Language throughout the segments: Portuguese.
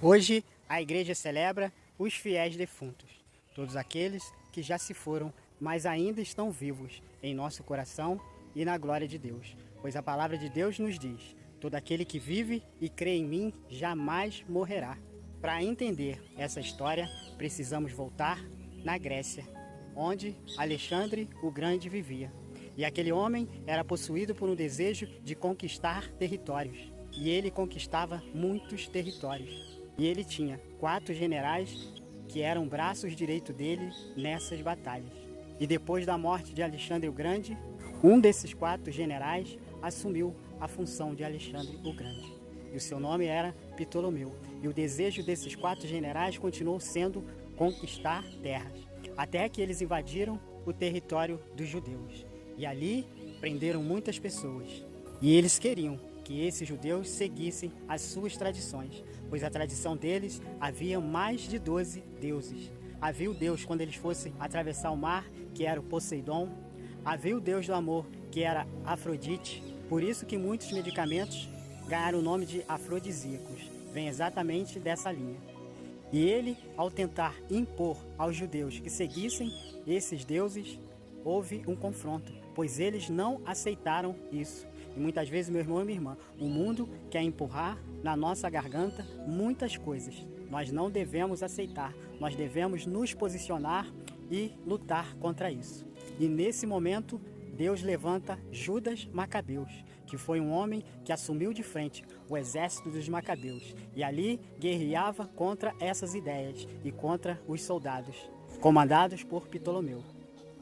Hoje, a igreja celebra os fiéis defuntos, todos aqueles que já se foram, mas ainda estão vivos em nosso coração e na glória de Deus. Pois a palavra de Deus nos diz: todo aquele que vive e crê em mim jamais morrerá. Para entender essa história, precisamos voltar na Grécia, onde Alexandre o Grande vivia. E aquele homem era possuído por um desejo de conquistar territórios. E ele conquistava muitos territórios. E ele tinha 4 generais que eram braços direitos dele nessas batalhas. E depois da morte de Alexandre o Grande, um desses 4 generais assumiu a função de Alexandre o Grande. E o seu nome era Ptolomeu. E o desejo desses 4 generais continuou sendo conquistar terras, até que eles invadiram o território dos judeus. E ali prenderam muitas pessoas. E eles queriam que esses judeus seguissem as suas tradições, pois a tradição deles havia mais de 12 deuses. Havia o Deus quando eles fossem atravessar o mar, que era o Poseidon. Havia o Deus do amor, que era Afrodite. Por isso que muitos medicamentos ganharam o nome de afrodisíacos. Vem exatamente dessa linha. E ele, ao tentar impor aos judeus que seguissem esses deuses, houve um confronto, pois eles não aceitaram isso. E muitas vezes, meu irmão e minha irmã, o mundo quer empurrar na nossa garganta muitas coisas. Nós não devemos aceitar, nós devemos nos posicionar e lutar contra isso. E nesse momento, Deus levanta Judas Macabeus, que foi um homem que assumiu de frente o exército dos Macabeus. E ali guerreava contra essas ideias e contra os soldados, comandados por Ptolomeu.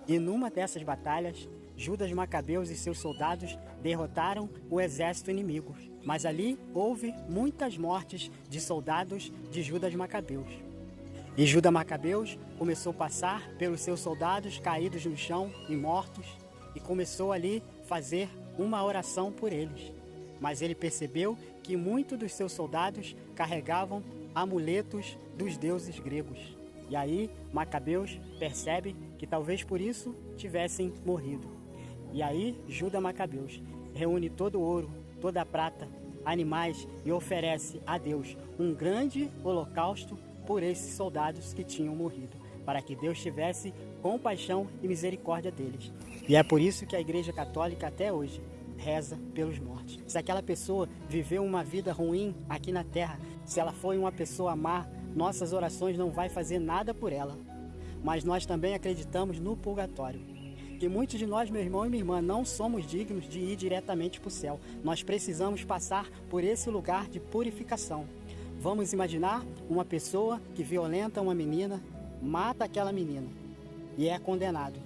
E numa dessas batalhas, Judas Macabeus e seus soldados derrotaram o exército inimigo. Mas ali houve muitas mortes de soldados de Judas Macabeus. E Judas Macabeus começou a passar pelos seus soldados caídos no chão e mortos, e começou ali a fazer uma oração por eles. Mas ele percebeu que muitos dos seus soldados carregavam amuletos dos deuses gregos. E aí Macabeus percebe que talvez por isso tivessem morrido. E aí Judas Macabeus reúne todo o ouro, toda a prata, animais e oferece a Deus um grande holocausto por esses soldados que tinham morrido, para que Deus tivesse compaixão e misericórdia deles. E é por isso que a Igreja Católica até hoje reza pelos mortos. Se aquela pessoa viveu uma vida ruim aqui na terra, se ela foi uma pessoa má, nossas orações não vai fazer nada por ela. Mas nós também acreditamos no purgatório. Que muitos de nós, meu irmão e minha irmã, não somos dignos de ir diretamente para o céu. Nós precisamos passar por esse lugar de purificação. Vamos imaginar uma pessoa que violenta uma menina, mata aquela menina e é condenado.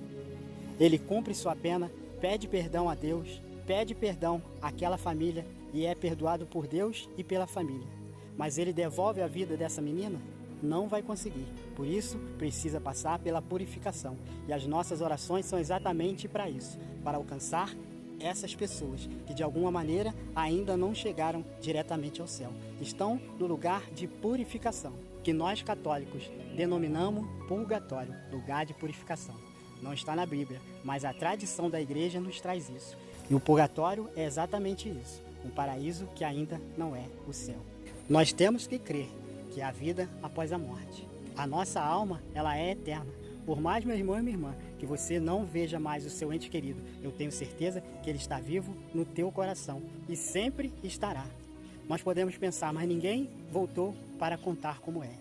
Ele cumpre sua pena, pede perdão a Deus, pede perdão àquela família e é perdoado por Deus e pela família. Mas ele devolve a vida dessa menina? Não vai conseguir. Por isso, precisa passar pela purificação. E as nossas orações são exatamente para isso, para alcançar essas pessoas que de alguma maneira ainda não chegaram diretamente ao céu. Estão no lugar de purificação, que nós católicos denominamos purgatório, lugar de purificação. Não está na Bíblia, mas a tradição da igreja nos traz isso. E o purgatório é exatamente isso, um paraíso que ainda não é o céu. Nós temos que crer que há vida após a morte. A nossa alma, ela é eterna. Por mais, meu irmão e minha irmã, que você não veja mais o seu ente querido, eu tenho certeza que ele está vivo no teu coração e sempre estará. Nós podemos pensar, mas ninguém voltou para contar como é.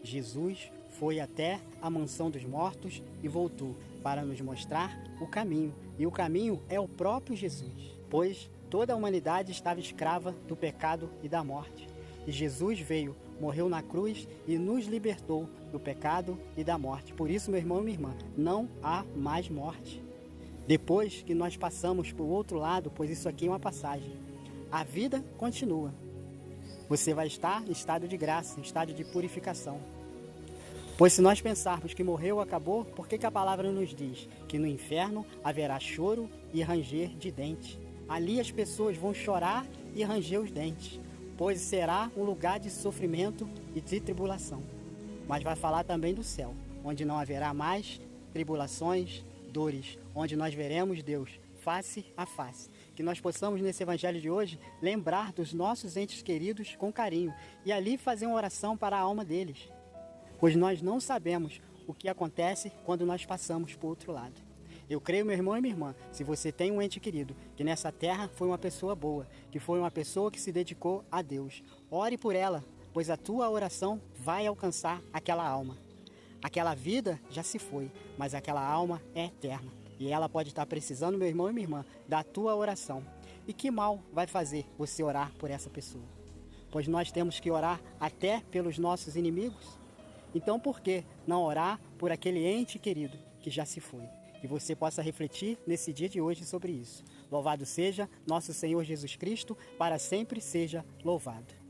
Jesus foi até a mansão dos mortos e voltou para nos mostrar o caminho. E o caminho é o próprio Jesus, pois toda a humanidade estava escrava do pecado e da morte. E Jesus veio, morreu na cruz e nos libertou do pecado e da morte. Por isso, meu irmão e minha irmã, não há mais morte. Depois que nós passamos para o outro lado, pois isso aqui é uma passagem, a vida continua. Você vai estar em estado de graça, em estado de purificação. Pois se nós pensarmos que morreu, acabou, por que a palavra nos diz que no inferno haverá choro e ranger de dentes? Ali as pessoas vão chorar e ranger os dentes, pois será um lugar de sofrimento e de tribulação. Mas vai falar também do céu, onde não haverá mais tribulações, dores, onde nós veremos Deus face a face. que nós possamos nesse evangelho de hoje lembrar dos nossos entes queridos com carinho e ali fazer uma oração para a alma deles, pois nós não sabemos o que acontece quando nós passamos para o outro lado. Eu creio, meu irmão e minha irmã, se você tem um ente querido que nessa terra foi uma pessoa boa, que foi uma pessoa que se dedicou a Deus, ore por ela, pois a tua oração vai alcançar aquela alma. Aquela vida já se foi, mas aquela alma é eterna. E ela pode estar precisando, meu irmão e minha irmã, da tua oração. E que mal vai fazer você orar por essa pessoa? Pois nós temos que orar até pelos nossos inimigos. Então por que não orar por aquele ente querido que já se foi? Que você possa refletir nesse dia de hoje sobre isso. Louvado seja nosso Senhor Jesus Cristo, para sempre seja louvado.